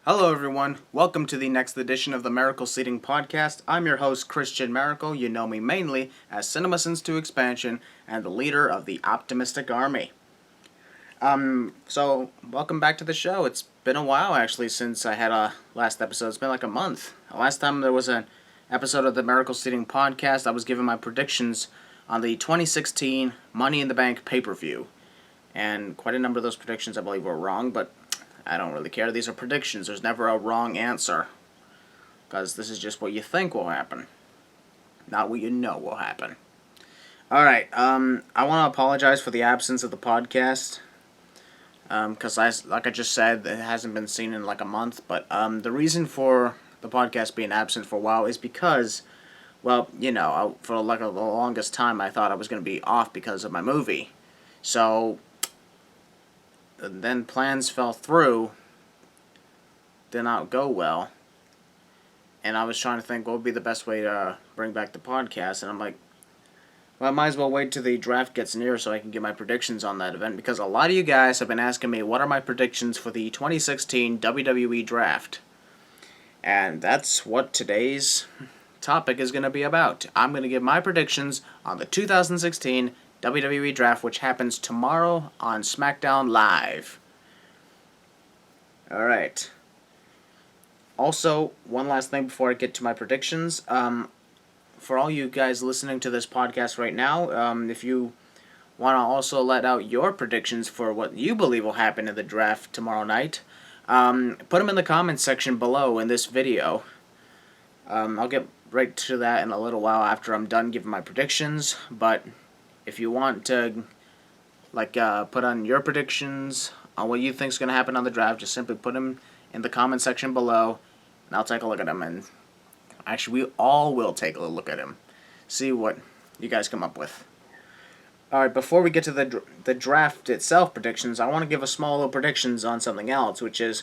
Hello everyone, welcome to the next edition of the Maracle Seating Podcast. I'm your host, Christian Maracle. You know me mainly as CinemaSins 2 Expansion and the leader of the Optimistic Army. So welcome back to the show. It's been a while actually since I had a last episode. It's been like a month. The last time there was an episode of the Maracle Seating Podcast, I was giving my predictions on the 2016 Money in the Bank pay-per-view. And quite a number of those predictions I believe were wrong, but I don't really care. These are predictions. There's never a wrong answer. Because this is just what you think will happen. Not what you know will happen. Alright, I want to apologize for the absence of the podcast. Because, like I just said, it hasn't been seen in like a month. But the reason for the podcast being absent for a while is because, well, you know, for like the longest time I thought I was going to be off because of my movie. So and then plans fell through, did not go well, and I was trying to think what would be the best way to bring back the podcast, and I'm like, well, I might as well wait till the draft gets near so I can get my predictions on that event, because a lot of you guys have been asking me what are my predictions for the 2016 WWE Draft, and that's what today's topic is going to be about. I'm going to give my predictions on the 2016 WWE Draft, which happens tomorrow on SmackDown Live. Alright. Also, one last thing before I get to my predictions. For all you guys listening to this podcast right now, if you want to also let out your predictions for what you believe will happen in the draft tomorrow night, put them in the comments section below in this video. I'll get right to that in a little while after I'm done giving my predictions, but if you want to, put on your predictions on what you think is going to happen on the draft, just simply put them in the comment section below, and I'll take a look at them. And actually, we all will take a look at them, see what you guys come up with. Alright, before we get to the draft itself predictions, I want to give a small little predictions on something else, which is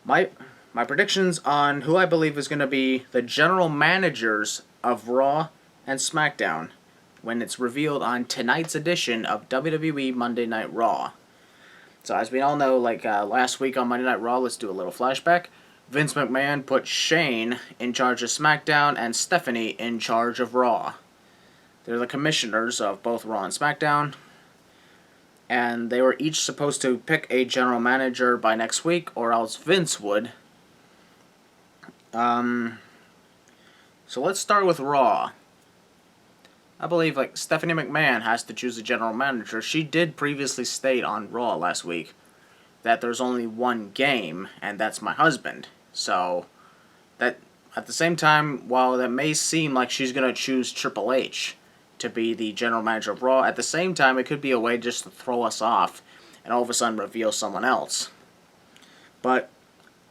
my predictions on who I believe is going to be the general managers of Raw and SmackDown when it's revealed on tonight's edition of WWE Monday Night Raw. So as we all know, last week on Monday Night Raw, let's do a little flashback. Vince McMahon put Shane in charge of SmackDown and Stephanie in charge of Raw. They're the commissioners of both Raw and SmackDown. And they were each supposed to pick a general manager by next week, or else Vince would. So let's start with Raw. I believe Stephanie McMahon has to choose a general manager. She did previously state on Raw last week that there's only one game, and that's my husband. So that at the same time, while that may seem like she's going to choose Triple H to be the general manager of Raw, at the same time it could be a way just to throw us off and all of a sudden reveal someone else. But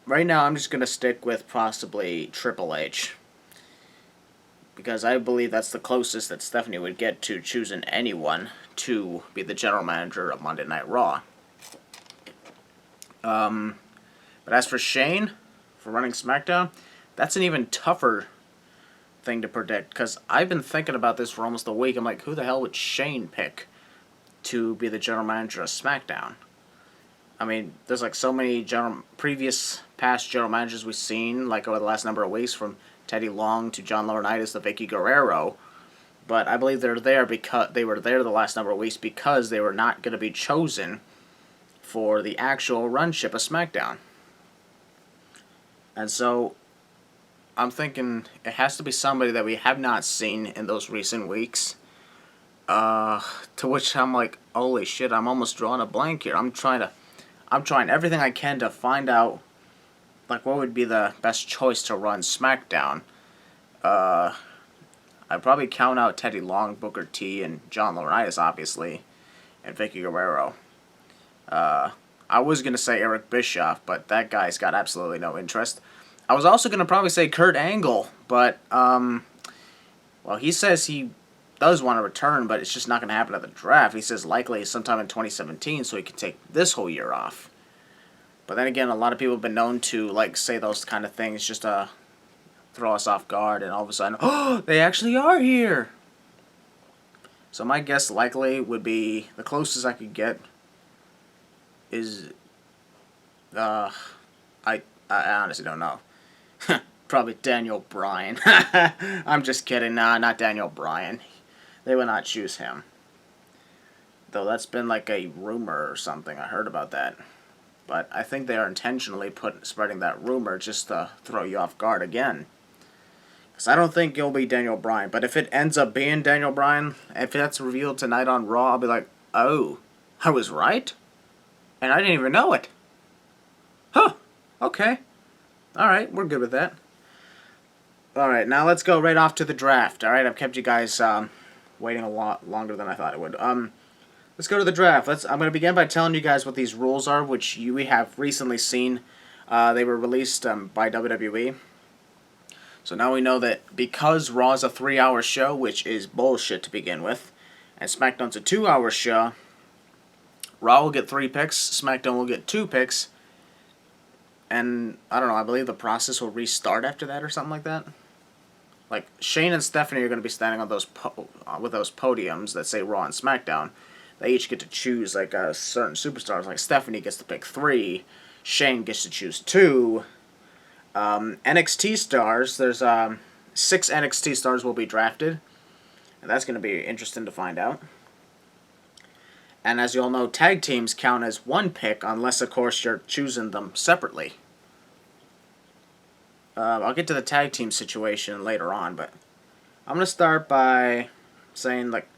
right now I'm just going to stick with possibly Triple H, because I believe that's the closest that Stephanie would get to choosing anyone to be the general manager of Monday Night Raw. But as for Shane, for running SmackDown, that's an even tougher thing to predict, because I've been thinking about this for almost a week. I'm like, who the hell would Shane pick to be the general manager of SmackDown? I mean, there's so many past general managers we've seen, over the last number of weeks, from Teddy Long to John Laurinaitis to Vicky Guerrero, but I believe they're there because they were there the last number of weeks because they were not going to be chosen for the actual runship of SmackDown. And so I'm thinking it has to be somebody that we have not seen in those recent weeks. To which I'm like, holy shit, I'm almost drawing a blank here. I'm trying everything I can to find out what would be the best choice to run SmackDown. I'd probably count out Teddy Long, Booker T, and John Laurinaitis, obviously, and Vicky Guerrero. I was going to say Eric Bischoff, but that guy's got absolutely no interest. I was also going to probably say Kurt Angle, but, he says he does want to return, but it's just not going to happen at the draft. He says likely sometime in 2017, so he can take this whole year off. But then again, a lot of people have been known to, say those kind of things just to throw us off guard, and all of a sudden, oh, they actually are here! So my guess likely would be, the closest I could get is, I honestly don't know. Probably Daniel Bryan. I'm just kidding. Nah, not Daniel Bryan. They would not choose him. Though that's been like a rumor or something. I heard about that. But I think they are intentionally spreading that rumor just to throw you off guard again. Because I don't think it'll be Daniel Bryan. But if it ends up being Daniel Bryan, if that's revealed tonight on Raw, I'll be like, oh, I was right? And I didn't even know it. Huh. Okay. Alright, we're good with that. Alright, now let's go right off to the draft. Alright, I've kept you guys waiting a lot longer than I thought it would. Let's go to the draft. I'm going to begin by telling you guys what these rules are, which we have recently seen. They were released by WWE. So now we know that because Raw is a 3-hour show, which is bullshit to begin with, and SmackDown's a 2-hour show, Raw will get 3 picks, SmackDown will get 2 picks, and I don't know, I believe the process will restart after that or something like that. Like, Shane and Stephanie are going to be standing on those with those podiums that say Raw and SmackDown. They each get to choose, like, certain superstars. Like, Stephanie gets to pick 3. Shane gets to choose 2. NXT stars, there's 6 NXT stars will be drafted. And that's going to be interesting to find out. And as you all know, tag teams count as 1 pick, unless, of course, you're choosing them separately. I'll get to the tag team situation later on, but I'm going to start by saying, like,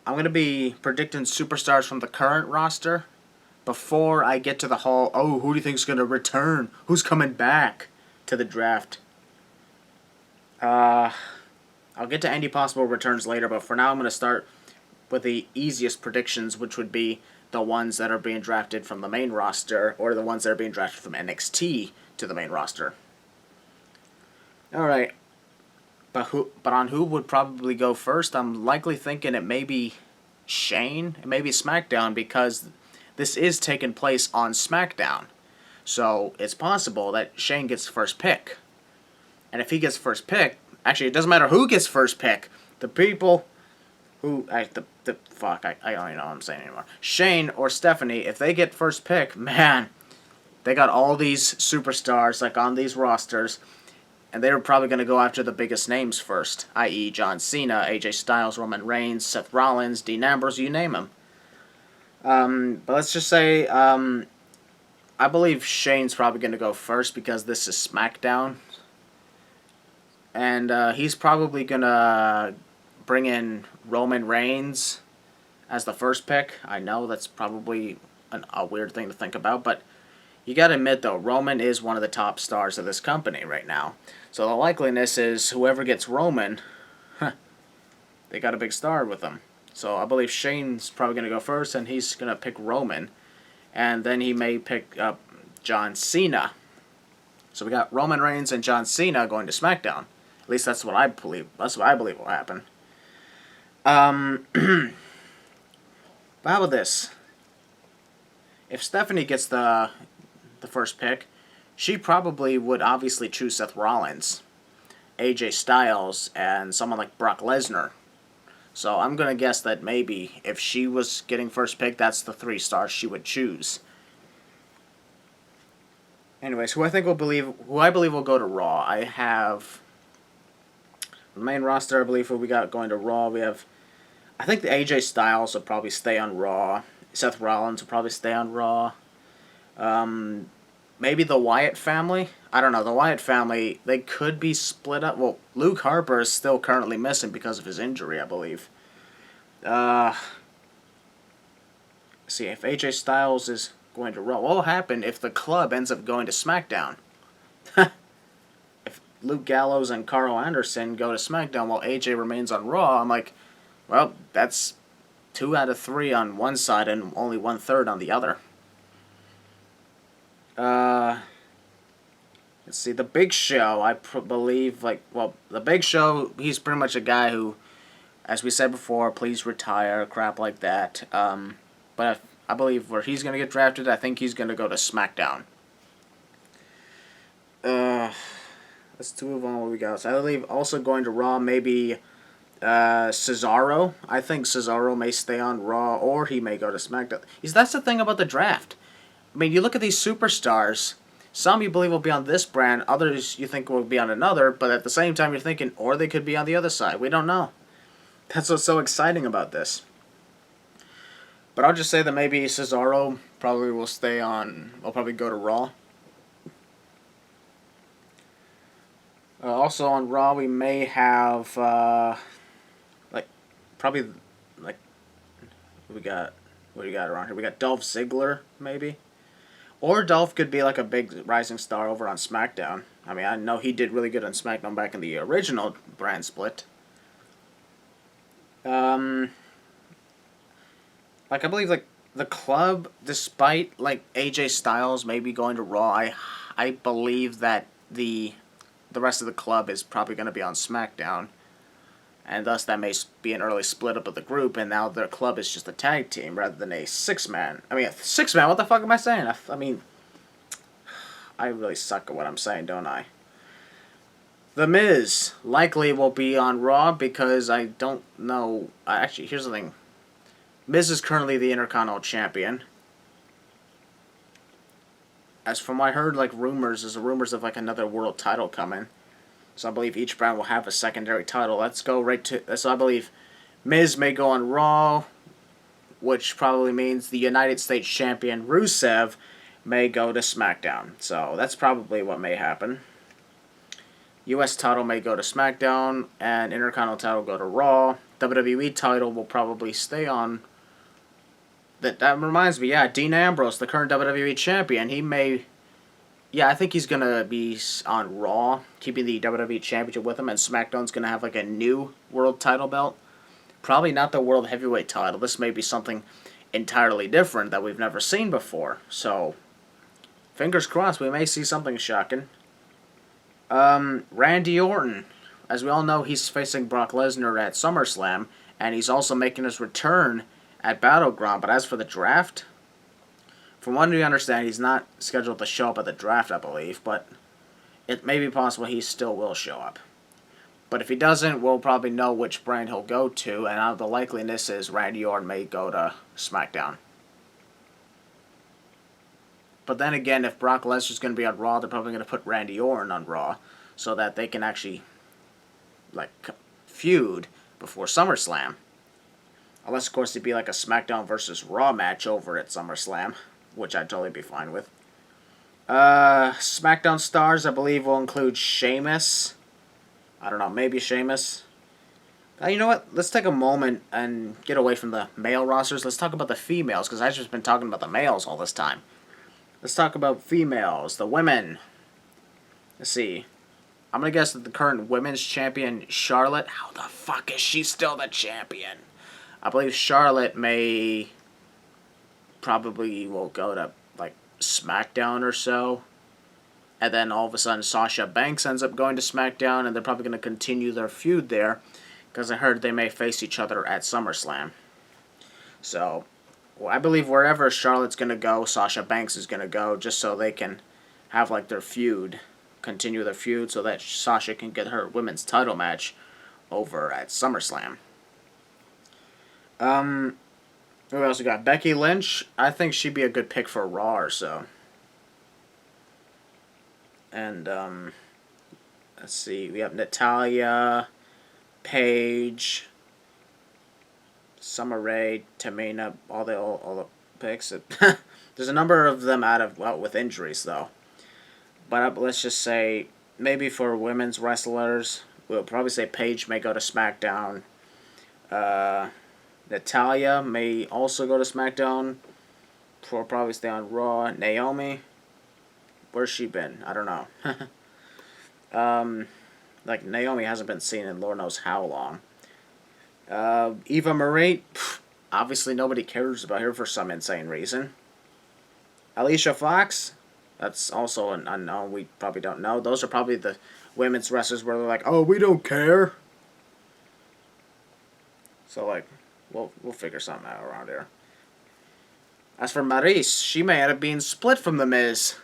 I'm going to be predicting superstars from the current roster before I get to the whole, oh, who do you think's going to return? Who's coming back to the draft? I'll get to any possible returns later, but for now I'm going to start with the easiest predictions, which would be the ones that are being drafted from the main roster, or the ones that are being drafted from NXT to the main roster. Alright, but on who would probably go first, I'm likely thinking it may be Shane, it may be SmackDown, because this is taking place on SmackDown. So it's possible that Shane gets first pick. And if he gets first pick, actually it doesn't matter who gets first pick. The people who, I don't even know what I'm saying anymore. Shane or Stephanie, if they get first pick, man, they got all these superstars like on these rosters. And they're probably going to go after the biggest names first, i.e. John Cena, AJ Styles, Roman Reigns, Seth Rollins, Dean Ambrose, you name them. But let's just say, I believe Shane's probably going to go first because this is SmackDown. And he's probably going to bring in Roman Reigns as the first pick. I know that's probably a weird thing to think about, but you gotta admit, though, Roman is one of the top stars of this company right now. So the likeliness is whoever gets Roman, they got a big star with them. So I believe Shane's probably going to go first, and he's going to pick Roman. And then he may pick up John Cena. So we got Roman Reigns and John Cena going to SmackDown. At least that's what I believe. That's what I believe will happen. But how about this? If Stephanie gets the first pick, she probably would obviously choose Seth Rollins, AJ Styles, and someone like Brock Lesnar. So I'm going to guess that maybe if she was getting first pick, that's the 3 stars she would choose. Anyways, who I believe will go to Raw. I have the main roster. I believe who we got going to Raw. I think the AJ Styles will probably stay on Raw. Seth Rollins will probably stay on Raw. Maybe the Wyatt family? I don't know. The Wyatt family, they could be split up. Well, Luke Harper is still currently missing because of his injury, I believe. See, if AJ Styles is going to Raw, what will happen if the club ends up going to SmackDown? If Luke Gallows and Carl Anderson go to SmackDown while AJ remains on Raw, I'm like, well, that's 2 out of 3 on one side and only 1/3 on the other. Let's see, the Big Show, I believe, the Big Show, he's pretty much a guy who, as we said before, please retire, crap like that. But I believe where he's going to get drafted, I think he's going to go to SmackDown. Let's move on what we got. So I believe also going to Raw, maybe Cesaro. I think Cesaro may stay on Raw, or he may go to SmackDown. That's the thing about the draft. I mean, you look at these superstars. Some you believe will be on this brand, others you think will be on another, but at the same time you're thinking, or they could be on the other side. We don't know. That's what's so exciting about this. But I'll just say that maybe Cesaro probably will probably go to Raw. Also on Raw, we may have, probably, like, what do we got around here? We got Dolph Ziggler, maybe? Or Dolph could be like a big rising star over on SmackDown. I mean, I know he did really good on SmackDown back in the original brand split. I believe, the club, despite, AJ Styles maybe going to Raw, I believe that the rest of the club is probably going to be on SmackDown. And thus that may be an early split up of the group, and now their club is just a tag team rather than a six-man. I mean, a six-man, what the fuck am I saying? I mean, I really suck at what I'm saying, don't I? The Miz likely will be on Raw because I don't know. Actually, here's the thing. Miz is currently the Intercontinental Champion. As from what I heard, there's rumors of another world title coming. So I believe each brand will have a secondary title. Let's go right to... So I believe Miz may go on Raw, which probably means the United States Champion Rusev may go to SmackDown. So that's probably what may happen. U.S. title may go to SmackDown, and Intercontinental title go to Raw. WWE title will probably stay on... That reminds me, Dean Ambrose, the current WWE Champion, he may... Yeah, I think he's going to be on Raw, keeping the WWE Championship with him, and SmackDown's going to have a new world title belt. Probably not the World Heavyweight title. This may be something entirely different that we've never seen before. So, fingers crossed, we may see something shocking. Randy Orton. As we all know, he's facing Brock Lesnar at SummerSlam, and he's also making his return at Battleground. But as for the draft... From what we understand, he's not scheduled to show up at the draft, I believe, but it may be possible he still will show up. But if he doesn't, we'll probably know which brand he'll go to, and the likeliness is Randy Orton may go to SmackDown. But then again, if Brock Lesnar's going to be on Raw, they're probably going to put Randy Orton on Raw, so that they can actually, feud before SummerSlam. Unless, of course, it'd be a SmackDown versus Raw match over at SummerSlam, which I'd totally be fine with. SmackDown stars, I believe, will include Sheamus. I don't know, maybe Sheamus. You know what? Let's take a moment and get away from the male rosters. Let's talk about the females, because I've just been talking about the males all this time. Let's talk about females, the women. Let's see. I'm going to guess that the current women's champion, Charlotte. How the fuck is she still the champion? I believe Charlotte probably will go to, SmackDown or so. And then all of a sudden Sasha Banks ends up going to SmackDown, and they're probably going to continue their feud there, because I heard they may face each other at SummerSlam. So, I believe wherever Charlotte's going to go, Sasha Banks is going to go, just so they can have, their feud, continue their feud, so that Sasha can get her women's title match over at SummerSlam. Who else we got? Becky Lynch. I think she'd be a good pick for Raw or so. And, let's see. We have Natalya, Paige, Summer Rae, Tamina, all the picks. There's a number of them with injuries, though. But let's just say, maybe for women's wrestlers, we'll probably say Paige may go to SmackDown. Natalya may also go to SmackDown. Will probably stay on Raw. Naomi, where's she been? I don't know. Naomi hasn't been seen in Lord knows how long. Eva Marie, obviously nobody cares about her for some insane reason. Alicia Fox, that's also an unknown. We probably don't know. Those are probably the women's wrestlers where they're like, oh, we don't care. So, we'll figure something out around here. As for Maryse, she may end up being split from The Miz.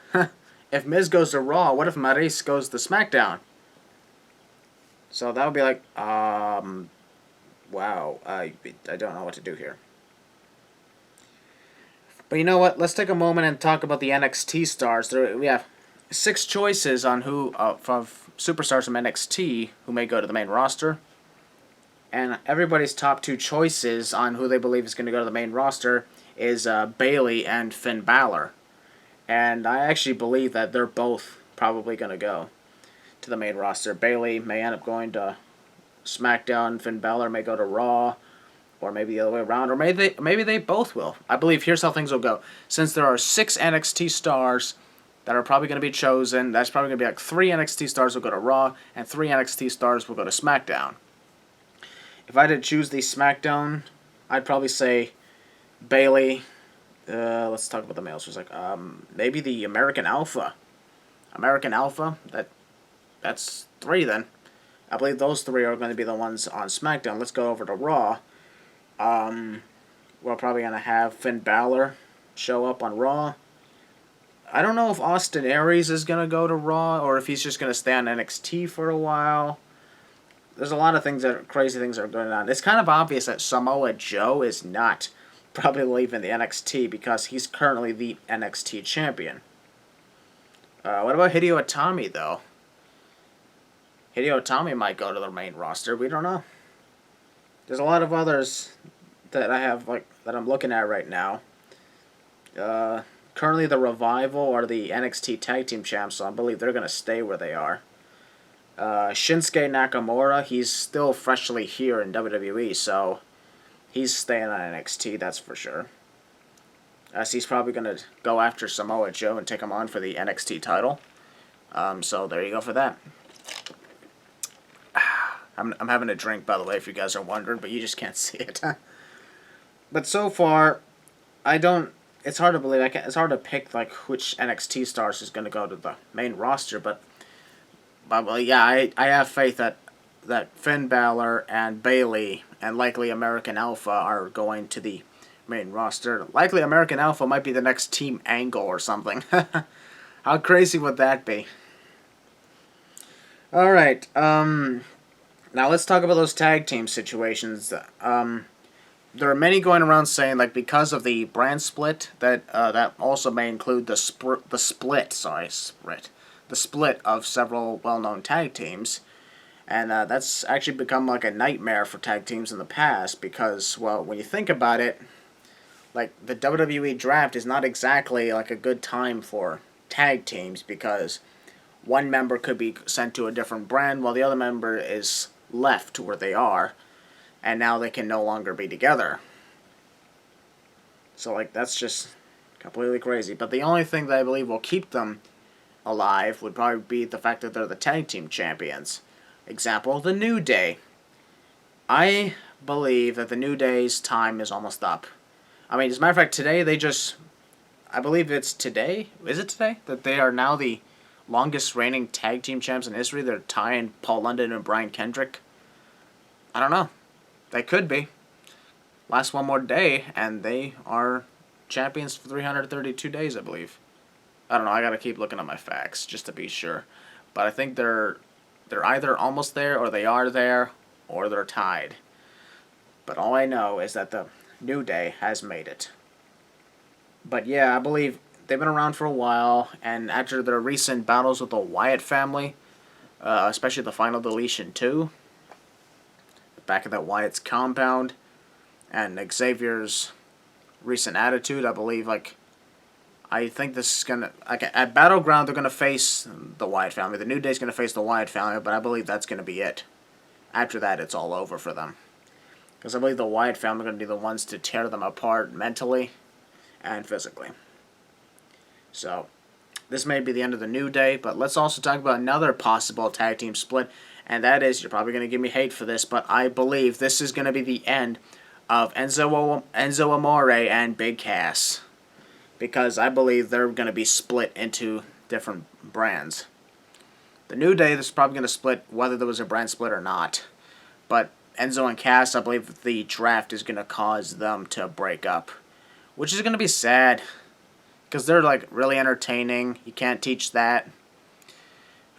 If Miz goes to Raw, what if Maryse goes to SmackDown? So that would be wow, I don't know what to do here. But you know what? Let's take a moment and talk about the NXT stars. We have 6 choices on who of superstars from NXT who may go to the main roster. And everybody's top 2 choices on who they believe is going to go to the main roster is Bayley and Finn Balor. And I actually believe that they're both probably going to go to the main roster. Bayley may end up going to SmackDown. Finn Balor may go to Raw. Or maybe the other way around. Or maybe they both will. I believe here's how things will go. Since there are 6 NXT stars that are probably going to be chosen, that's probably going to be like 3 NXT stars will go to Raw, and 3 NXT stars will go to SmackDown. If I had to choose the SmackDown, I'd probably say Bayley. Let's talk about the males for a sec. Maybe the American Alpha. American Alpha. That's 3 then. I believe those 3 are going to be the ones on SmackDown. Let's go over to Raw. We're probably going to have Finn Balor show up on Raw. I don't know if Austin Aries is going to go to Raw or if he's just going to stay on NXT for a while. There's a lot of crazy things that are going on. It's kind of obvious that Samoa Joe is not probably leaving the NXT because he's currently the NXT champion. What about Hideo Itami, though? Hideo Itami might go to the main roster. We don't know. There's a lot of others that I have that I'm looking at right now. Currently, the Revival are the NXT Tag Team Champs, so I believe they're going to stay where they are. Shinsuke Nakamura, he's still freshly here in WWE, so he's staying on NXT, that's for sure. As he's probably going to go after Samoa Joe and take him on for the NXT title. So there you go for that. I'm having a drink, by the way, if you guys are wondering, but you just can't see it. But so far, it's hard to believe. It's hard to pick which NXT stars is going to go to the main roster, but yeah, I have faith that Finn Balor and Bayley and likely American Alpha are going to the main roster. Likely American Alpha might be the next Team Angle or something. How crazy would that be? All right. Now let's talk about those tag team situations. There are many going around saying because of the brand split that also may include the split of several well-known tag teams, and that's actually become a nightmare for tag teams in the past because, well, when you think about it, the WWE Draft is not exactly a good time for tag teams because one member could be sent to a different brand while the other member is left where they are, and now they can no longer be together. So that's just completely crazy. But the only thing that I believe will keep them alive would probably be the fact that they're the tag team champions. Example, the New Day. I believe that the New Day's time is almost up. I mean, as a matter of fact, today I believe it's today, is it today? That they are now the longest reigning tag team champs in history. They're tying Paul London and Brian Kendrick. I don't know. They could be. Last one more day, and they are champions for 332 days, I believe. I don't know. I gotta keep looking at my facts just to be sure. But I think they're either almost there, or they are there, or they're tied. But all I know is that the New Day has made it. But yeah, I believe they've been around for a while, and after their recent battles with the Wyatt family, especially the Final Deletion 2, back at that Wyatt's compound, and Xavier's recent attitude, I believe, I think this is gonna, at Battleground, they're gonna face the Wyatt family. The New Day's gonna face the Wyatt family, but I believe that's gonna be it. After that, it's all over for them. Because I believe the Wyatt family are gonna be the ones to tear them apart mentally and physically. So, this may be the end of the New Day, but let's also talk about another possible tag team split, and that is, you're probably going to give me hate for this, but I believe this is going to be the end of Enzo Amore and Big Cass, because I believe they're going to be split into different brands. The New Day, this is probably going to split whether there was a brand split or not, but Enzo and Cass, I believe the draft is going to cause them to break up, which is going to be sad. Because they're really entertaining. You can't teach that.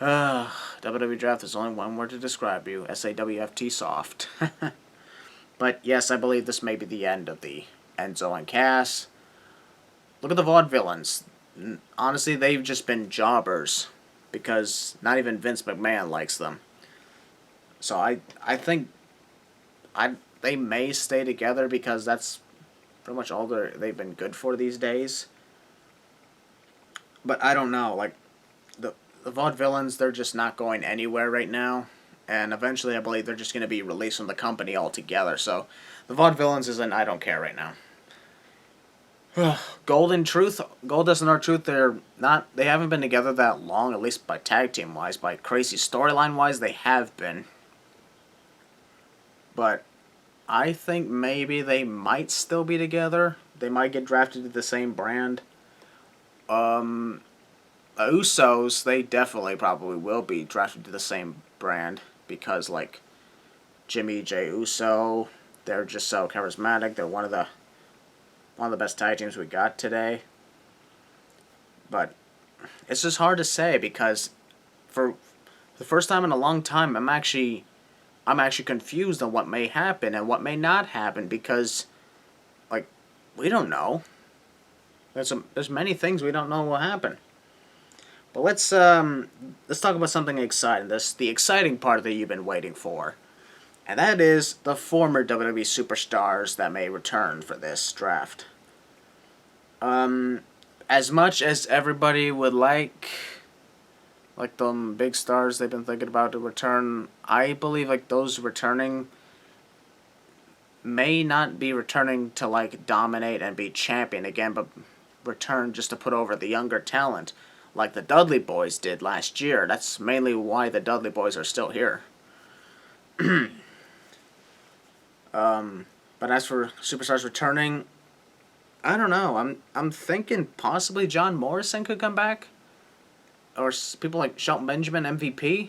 WWE Draft is only one word to describe you. SAWFT soft. But yes, I believe this may be the end of the Enzo and Cass. Look at the Vaudevillains. honestly, they've just been jobbers because not even Vince McMahon likes them. So I think they may stay together because that's pretty much all they've been good for these days. But I don't know. Like the Vaudevillains, they're just not going anywhere right now. And eventually, I believe they're just going to be released from the company altogether. So the Vaudevillains isn't I don't care right now. Gold and Goldust and R-Truth, they haven't been together that long, at least by tag team wise. By crazy storyline wise, they have been. But I think maybe they might still be together. They might get drafted to the same brand. Usos, they definitely probably will be drafted to the same brand because, like, Jimmy J. Uso, they're just so charismatic. They're one of the best tag teams we got today. But it's just hard to say because for the first time in a long time, I'm actually confused on what may happen and what may not happen because, like, we don't know. There's many things we don't know will happen. But let's talk about something exciting. The exciting part that you've been waiting for, and that is the former WWE superstars that may return for this draft. As much as everybody would like the big stars they've been thinking about to return, I believe like those returning may not be returning to like dominate and be champion again, but return just to put over the younger talent, like the Dudley Boys did last year. That's mainly why the Dudley Boys are still here. But as for superstars returning, I don't know. I'm thinking possibly John Morrison could come back, or people like Shelton Benjamin, MVP.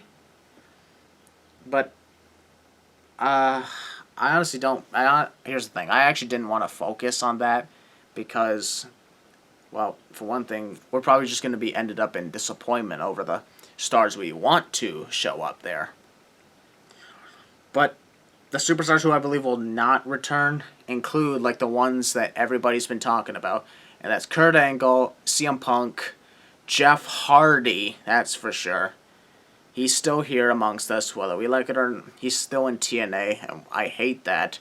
But I honestly don't. Here's the thing. I actually didn't want to focus on that because, well, for one thing, we're probably just going to be ended up in disappointment over the stars we want to show up there. But the superstars who I believe will not return include like the ones that everybody's been talking about, and that's Kurt Angle, CM Punk, Jeff Hardy. That's for sure. He's still here amongst us, whether we like it or not. He's still in TNA, and I hate that.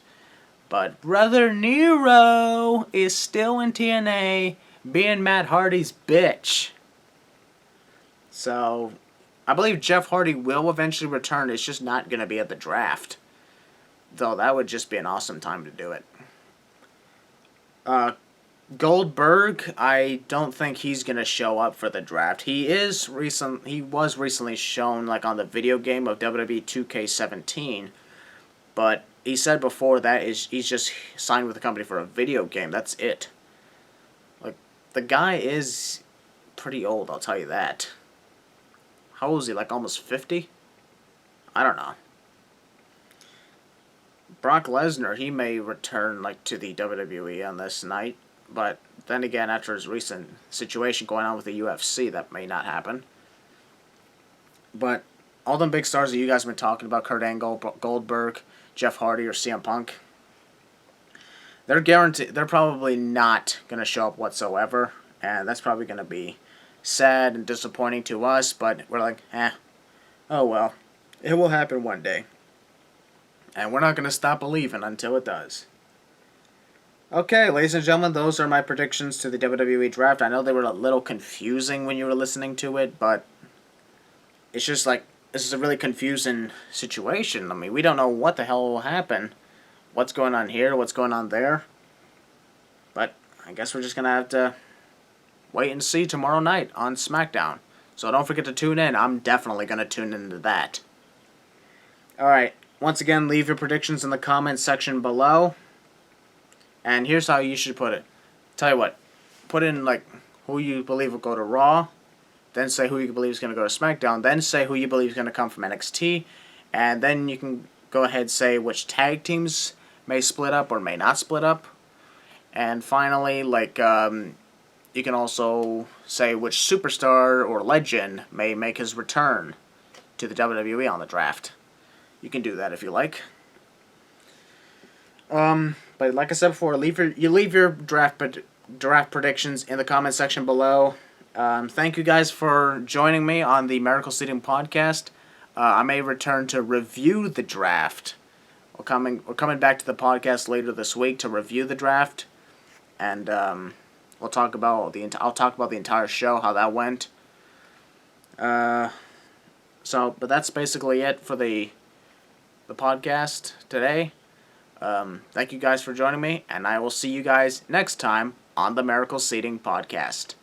But Brother Nero is still in TNA, being Matt Hardy's bitch. So, I believe Jeff Hardy will eventually return. It's just not going to be at the draft. Though that would just be an awesome time to do it. Goldberg, I don't think he's going to show up for the draft. He was recently shown like on the video game of WWE 2K17. But he said before that he's just signed with the company for a video game. That's it. Like, the guy is pretty old, I'll tell you that. How old is he? Like almost 50? I don't know. Brock Lesnar, he may return like to the WWE on this night, but then again, after his recent situation going on with the UFC, that may not happen. But all them big stars that you guys have been talking about, Kurt Angle, Goldberg, Jeff Hardy, or CM Punk, they're probably not going to show up whatsoever, and that's probably going to be sad and disappointing to us, but we're like, oh well, it will happen one day. And we're not going to stop believing until it does. Okay, ladies and gentlemen, those are my predictions to the WWE Draft. I know they were a little confusing when you were listening to it, but it's just like, this is a really confusing situation. I mean, we don't know what the hell will happen. What's going on here, what's going on there. But I guess we're just going to have to wait and see tomorrow night on SmackDown. So don't forget to tune in. I'm definitely going to tune into that. Alright. Once again, leave your predictions in the comments section below. And here's how you should put it. Tell you what, put in like who you believe will go to Raw, then say who you believe is going to go to SmackDown, then say who you believe is going to come from NXT, and then you can go ahead and say which tag teams may split up or may not split up. And finally, like you can also say which superstar or legend may make his return to the WWE on the draft. You can do that if you like. But like I said before, leave your draft predictions in the comment section below. Thank you guys for joining me on the Maracle Seating Podcast. I may return to review the draft. We're coming back to the podcast later this week to review the draft, and I'll talk about the entire show, how that went. But that's basically it for the podcast today. Thank you guys for joining me, and I will see you guys next time on the Maracle Seating Podcast.